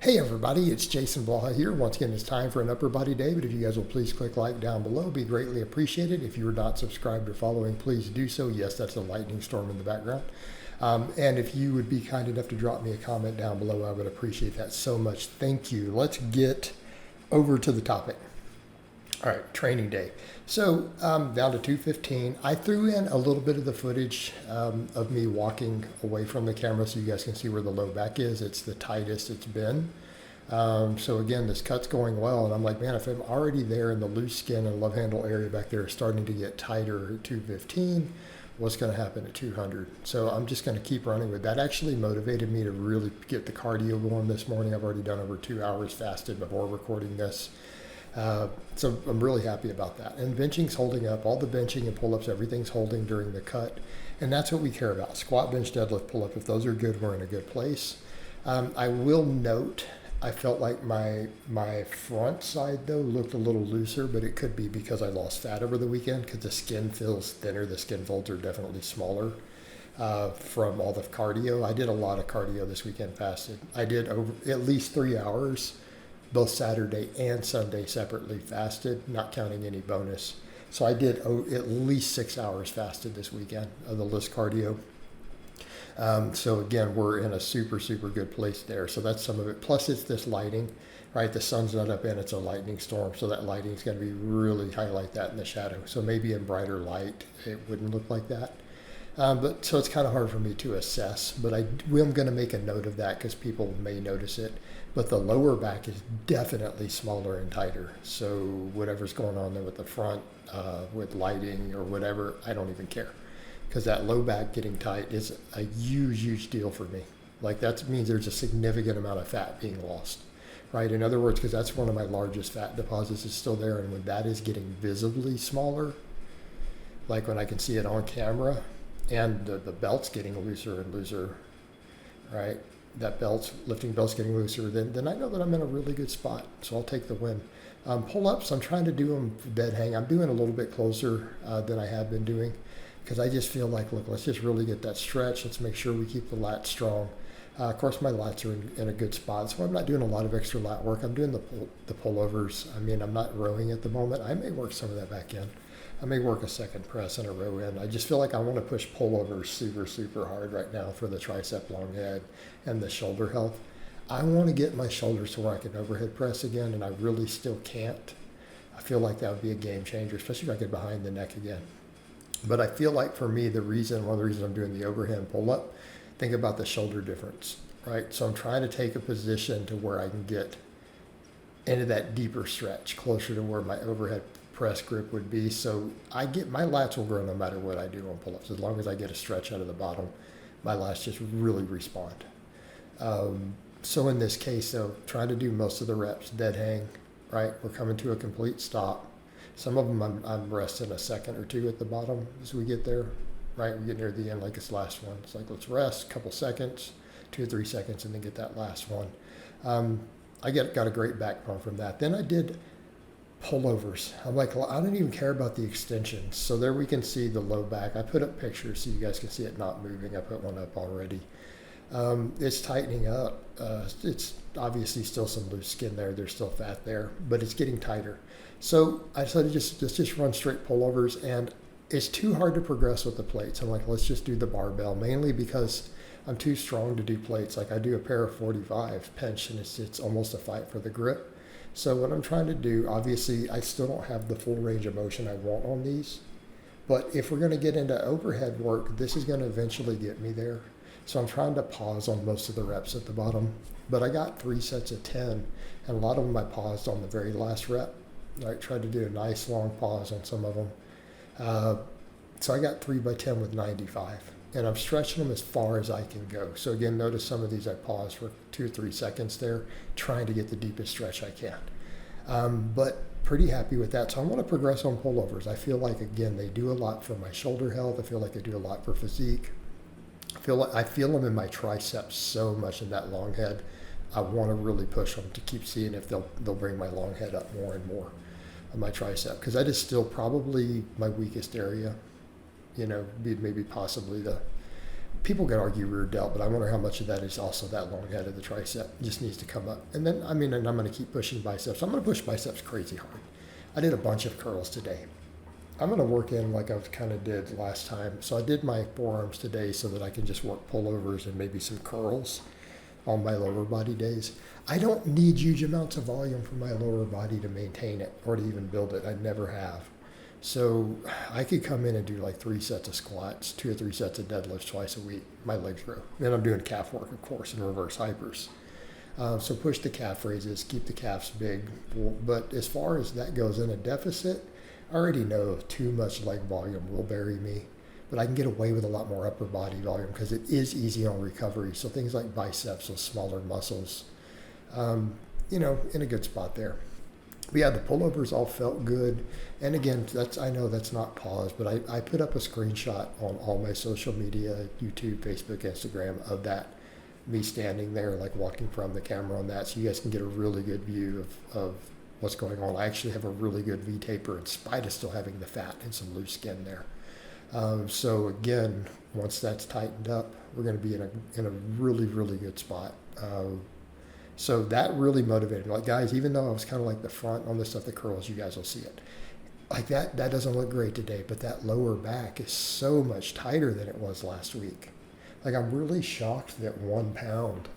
Hey everybody, it's Jason Blaha here. Once again, it's time for an upper body day, but if you guys will please click like down below, it'd be greatly appreciated. If you are not subscribed or following, please do so. Yes, that's a lightning storm in the background. And if you would be kind enough to drop me a comment down below, I would appreciate that so much. Thank you. Let's get over to the topic. All right, training day. So down to 215. I threw in a little bit of the footage of me walking away from the camera so you guys can see where the low back is. It's the tightest it's been. So again, this cut's going well, and I'm like, man, if I'm already there in the loose skin and love handle area back there is starting to get tighter at 215, what's going to happen at 200? So I'm just going to keep running with that. Actually motivated me to really get the cardio going this morning. I've already done over 2 hours fasted before recording this. So I'm really happy about that. And benching's holding up. All the benching and pull-ups, everything's holding during the cut. And that's what we care about. Squat, bench, deadlift, pull-up. If those are good, we're in a good place. I will note, I felt like my front side, though, looked a little looser, but it could be because I lost fat over the weekend because the skin feels thinner. The skin folds are definitely smaller from all the cardio. I did a lot of cardio this weekend fasted. I did over at least 3 hours both Saturday and Sunday separately fasted, not counting any bonus. So I did at least 6 hours fasted this weekend of the list cardio. So again, we're in a super, super good place there. So that's some of it. Plus it's this lighting, right? The sun's not up and it's a lightning storm. So that lighting is going to be really highlight that in the shadow. So maybe in brighter light, it wouldn't look like that. But so it's kind of hard for me to assess, but I'm going to make a note of that because people may notice it. But the lower back is definitely smaller and tighter. So whatever's going on there with the front, with lighting or whatever, I don't even care. Because that low back getting tight is a huge, huge deal for me. Like that means there's a significant amount of fat being lost, right? In other words, because that's one of my largest fat deposits is still there. And when that is getting visibly smaller, like when I can see it on camera, and the belt's getting looser and looser, right? That lifting belt's getting looser, then I know that I'm in a really good spot. So I'll take the win. Pull-ups, I'm trying to do them dead hang. I'm doing a little bit closer than I have been doing because I just feel like, look, let's just really get that stretch. Let's make sure we keep the lats strong. Of course, my lats are in a good spot, so I'm not doing a lot of extra lat work. I'm doing the pullovers. I mean, I'm not rowing at the moment. I may work some of that back in. I may work a second press and a row in. I just feel like I want to push pullovers super, super hard right now for the tricep long head and the shoulder health. I want to get my shoulders to where I can overhead press again, and I really still can't. I feel like that would be a game changer, especially if I get behind the neck again. But I feel like for me, one of the reasons I'm doing the overhand pull-up, think about the shoulder difference, right? So I'm trying to take a position to where I can get into that deeper stretch, closer to where my overhead press grip would be. So my lats will grow no matter what I do on pull-ups. As long as I get a stretch out of the bottom, my lats just really respond. So in this case, though, trying to do most of the reps dead hang, right? We're coming to a complete stop. Some of them I'm resting a second or two at the bottom as we get there, right? We get near the end like this last one. It's like, let's rest a couple seconds, 2 or 3 seconds, and then get that last one. I got a great back pump from that. Then I did pullovers. I'm like, well, I don't even care about the extensions. So there we can see the low back. I put up pictures so you guys can see it not moving. I put one up already. It's tightening up. It's obviously still some loose skin there. There's still fat there, but it's getting tighter. So I decided let's just run straight pullovers, and it's too hard to progress with the plates. I'm like, let's just do the barbell, mainly because I'm too strong to do plates. Like I do a pair of 45 pinch, and it's almost a fight for the grip. So what I'm trying to do, obviously, I still don't have the full range of motion I want on these. But if we're going to get into overhead work, this is going to eventually get me there. So I'm trying to pause on most of the reps at the bottom. But I got 3 sets of 10, and a lot of them I paused on the very last rep. I tried to do a nice long pause on some of them. So I got 3 by 10 with 95. And I'm stretching them as far as I can go. So again, notice some of these I paused for 2 or 3 seconds there, trying to get the deepest stretch I can. But pretty happy with that. So I want to progress on pullovers. I feel like, again, they do a lot for my shoulder health. I feel like they do a lot for physique. I feel them in my triceps so much in that long head. I want to really push them to keep seeing if they'll bring my long head up more and more on my tricep, because that is still probably my weakest area. Maybe possibly people could argue rear delt, but I wonder how much of that is also that long head of the tricep. It just needs to come up. And then, and I'm going to keep pushing biceps. I'm going to push biceps crazy hard. I did a bunch of curls today. I'm going to work in like I kind of did last time. So I did my forearms today so that I can just work pullovers and maybe some curls on my lower body days. I don't need huge amounts of volume for my lower body to maintain it or to even build it. I never have. So I could come in and do like 3 sets of squats, 2 or 3 sets of deadlifts twice a week. My legs grow. Then I'm doing calf work, of course, and reverse hypers. So push the calf raises, keep the calves big. But as far as that goes in a deficit, I already know too much leg volume will bury me. But I can get away with a lot more upper body volume because it is easy on recovery. So things like biceps, those smaller muscles, in a good spot there. But yeah, the pullovers all felt good. And again, I know that's not paused, but I put up a screenshot on all my social media, YouTube, Facebook, Instagram, of that, me standing there, like walking from the camera on that, so you guys can get a really good view of what's going on. I actually have a really good V-taper in spite of still having the fat and some loose skin there. So again, once that's tightened up, we're going to be in a really, really good spot. So that really motivated me. Like, guys, even though I was kind of like the front on the stuff, the curls, you guys will see it. Like that doesn't look great today, but that lower back is so much tighter than it was last week. Like, I'm really shocked that 1 pound,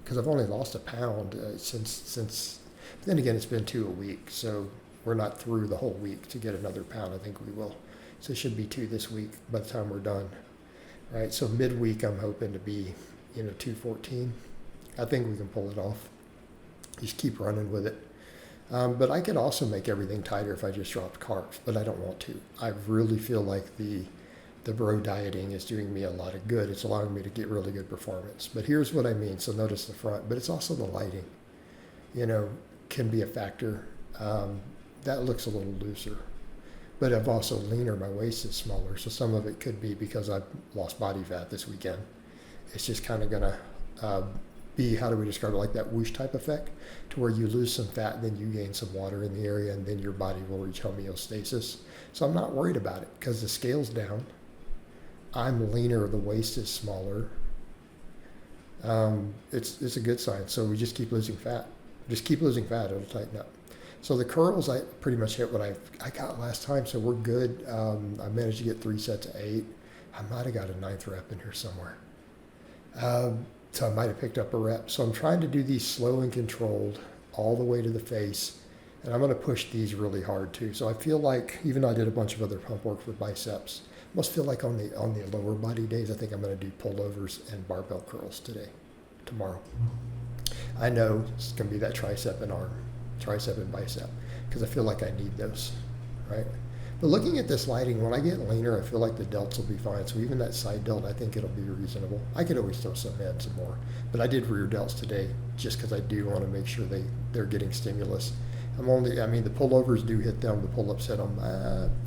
because I've only lost a pound since. But then again, it's been 2 a week, so we're not through the whole week to get another pound. I think we will. So it should be 2 this week by the time we're done. Right? So midweek, I'm hoping to be, 214. I think we can pull it off. Just keep running with it. But I could also make everything tighter if I just dropped carbs, but I don't want to. I really feel like the bro dieting is doing me a lot of good. It's allowing me to get really good performance. But here's what I mean. So notice the front, but it's also the lighting, can be a factor. That looks a little looser. But I'm also leaner. My waist is smaller. So some of it could be because I've lost body fat this weekend. It's just kind of going to be, how do we describe it, like that whoosh type effect, to where you lose some fat, then you gain some water in the area, and then your body will reach homeostasis. So I'm not worried about it because the scale's down. I'm leaner. The waist is smaller. It's a good sign. So we just keep losing fat. Just keep losing fat. It'll tighten up. So the curls, I pretty much hit what I got last time, so we're good. I managed to get 3 sets of 8. I might have got a 9th rep in here somewhere. So I might have picked up a rep. So I'm trying to do these slow and controlled all the way to the face. And I'm going to push these really hard too. So I feel like, even though I did a bunch of other pump work for biceps, I must feel like on the lower body days, I think I'm going to do pullovers and barbell curls tomorrow. I know it's going to be that tricep and arm, tricep and bicep, because I feel like I need those, right? But looking at this lighting, when I get leaner, I feel like the delts will be fine. So even that side delt, I think it'll be reasonable. I could always throw some more. But I did rear delts today just because I do want to make sure they're getting stimulus. The pullovers do hit them, the pull-ups hit them.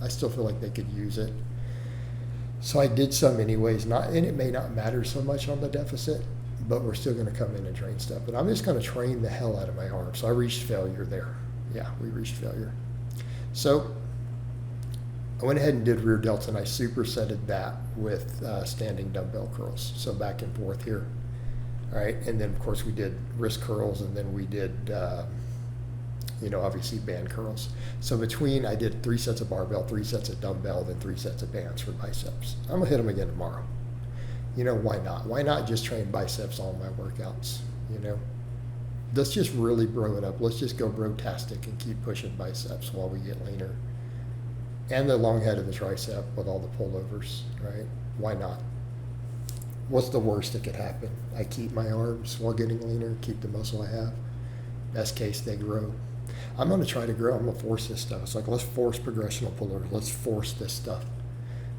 I still feel like they could use it. So I did some anyways, and it may not matter so much on the deficit, but we're still going to come in and train stuff. But I'm just going to train the hell out of my arms. So I reached failure there. Yeah, we reached failure. So I went ahead and did rear delts, and I supersetted that with standing dumbbell curls. So back and forth here. All right, and then of course we did wrist curls, and then we did, obviously band curls. So I did 3 sets of barbell, 3 sets of dumbbell, then 3 sets of bands for biceps. I'm gonna hit them again tomorrow. Why not? Why not just train biceps on my workouts? Let's just really bro it up. Let's just go bro-tastic and keep pushing biceps while we get leaner. And the long head of the tricep with all the pullovers, right? Why not? What's the worst that could happen? I keep my arms while getting leaner, keep the muscle I have. Best case, they grow. I'm going to try to grow. I'm going to force this stuff. It's like, let's force progressional pullovers. Let's force this stuff.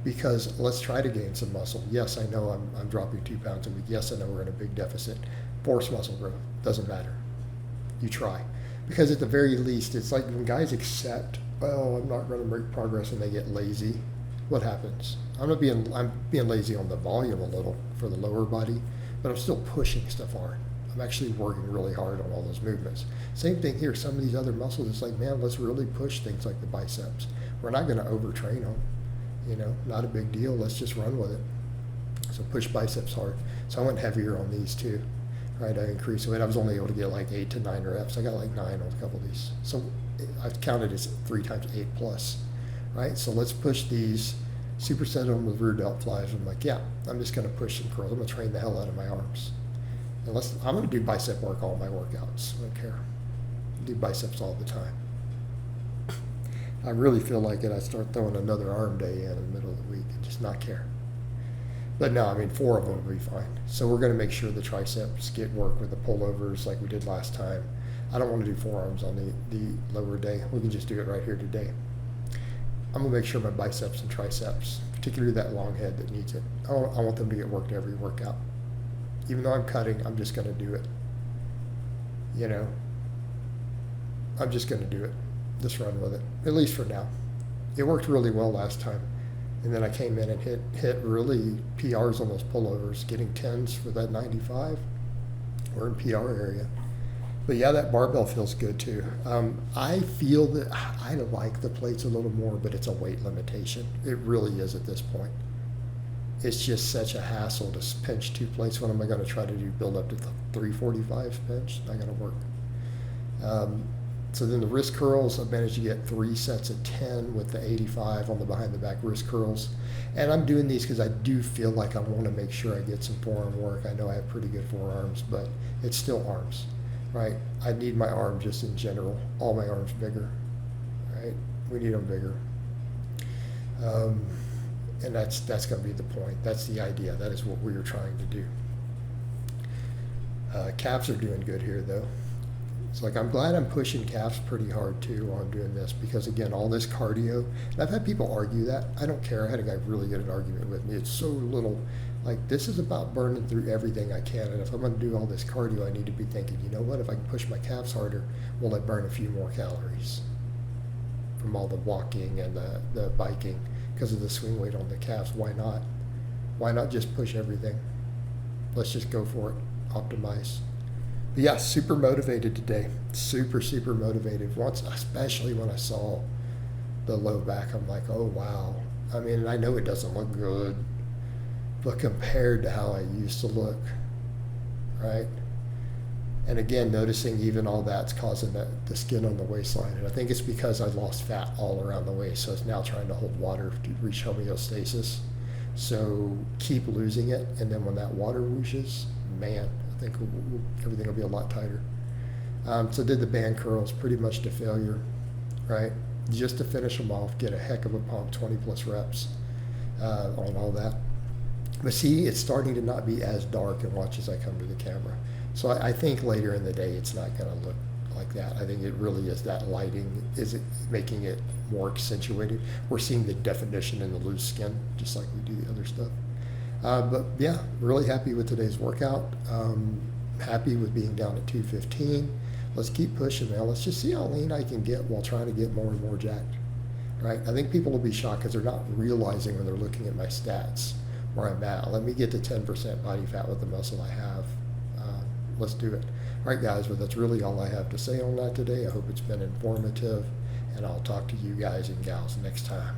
Because let's try to gain some muscle. Yes, I know I'm dropping 2 pounds a week. Yes, I know we're in a big deficit. Force muscle growth. Doesn't matter. You try. Because at the very least, it's like when guys accept, well, I'm not going to make progress, and they get lazy. What happens? I'm being lazy on the volume a little for the lower body, but I'm still pushing stuff hard. I'm actually working really hard on all those movements. Same thing here. Some of these other muscles, it's like, man, let's really push things like the biceps. We're not going to overtrain them. Not a big deal. Let's just run with it. So push biceps hard. So I went heavier on these too, right? I increased the weight. I was only able to get like 8 to 9 reps. I got like 9 on a couple of these. So I've counted as 3 times 8 plus, right? So let's push these superset them with rear delt flies. I'm like, yeah, I'm just going to push some curls. I'm going to train the hell out of my arms. I'm going to do bicep work all my workouts. I don't care. I do biceps all the time. I really feel like it. I start throwing another arm day in the middle of the week and just not care. But no, I mean, 4 of them will be fine. So we're going to make sure the triceps get work with the pullovers like we did last time. I don't want to do forearms on the lower day. We can just do it right here today. I'm going to make sure my biceps and triceps, particularly that long head that needs it, I want them to get worked every workout. Even though I'm cutting, I'm just going to do it. You know, I'm just going to do it. Just run with it, at least for now. It worked really well last time. And then I came in and hit really PRs on those pullovers, getting 10s for that 95. We're in PR area. But yeah, that barbell feels good too. I feel that I like the plates a little more, but it's a weight limitation. It really is at this point. It's just such a hassle to pinch 2 plates. What am I going to try to do? Build up to 345 pinch? Not going to work. So then the wrist curls, I managed to get 3 sets of 10 with the 85 on the behind the back wrist curls. And I'm doing these because I do feel like I want to make sure I get some forearm work. I know I have pretty good forearms, but it's still arms, right? I need my arm just in general, all my arms bigger, right? We need them bigger. And that's going to be the point. That's the idea. That is what we were trying to do. Calves are doing good here though. It's like I'm glad I'm pushing calves pretty hard too while I'm doing this because again, all this cardio, and I've had people argue that. I don't care. I had a guy really get an argument with me. It's so little. Like this is about burning through everything I can, and if I'm going to do all this cardio, I need to be thinking, you know what? If I can push my calves harder, will it burn a few more calories from all the walking and the biking because of the swing weight on the calves? Why not? Why not just push everything? Let's just go for it. Optimize. But yeah, super motivated today. Super, super motivated. Once, especially when I saw the low back, I'm like, oh wow. I mean, I know it doesn't look good, but compared to how I used to look, right? And again, noticing even all that's causing the skin on the waistline. And I think it's because I lost fat all around the waist, so it's now trying to hold water to reach homeostasis. So keep losing it, and then when that water whooshes, man, I think everything will be a lot tighter. So did the band curls pretty much to failure, right? Just to finish them off, get a heck of a pump, 20 plus reps on all that. But see, it's starting to not be as dark and watch as I come to the camera. So I think later in the day, it's not going to look like that. I think it really is that lighting, is it making it more accentuated. We're seeing the definition in the loose skin, just like we do the other stuff. But yeah, really happy with today's workout. Happy with being down at 215. Let's keep pushing, man. Let's just see how lean I can get while trying to get more and more jacked, right? I think people will be shocked because they're not realizing when they're looking at my stats where I'm at. Let me get to 10% body fat with the muscle I have. Let's do it. All right, guys, well, that's really all I have to say on that today. I hope it's been informative, and I'll talk to you guys and gals next time.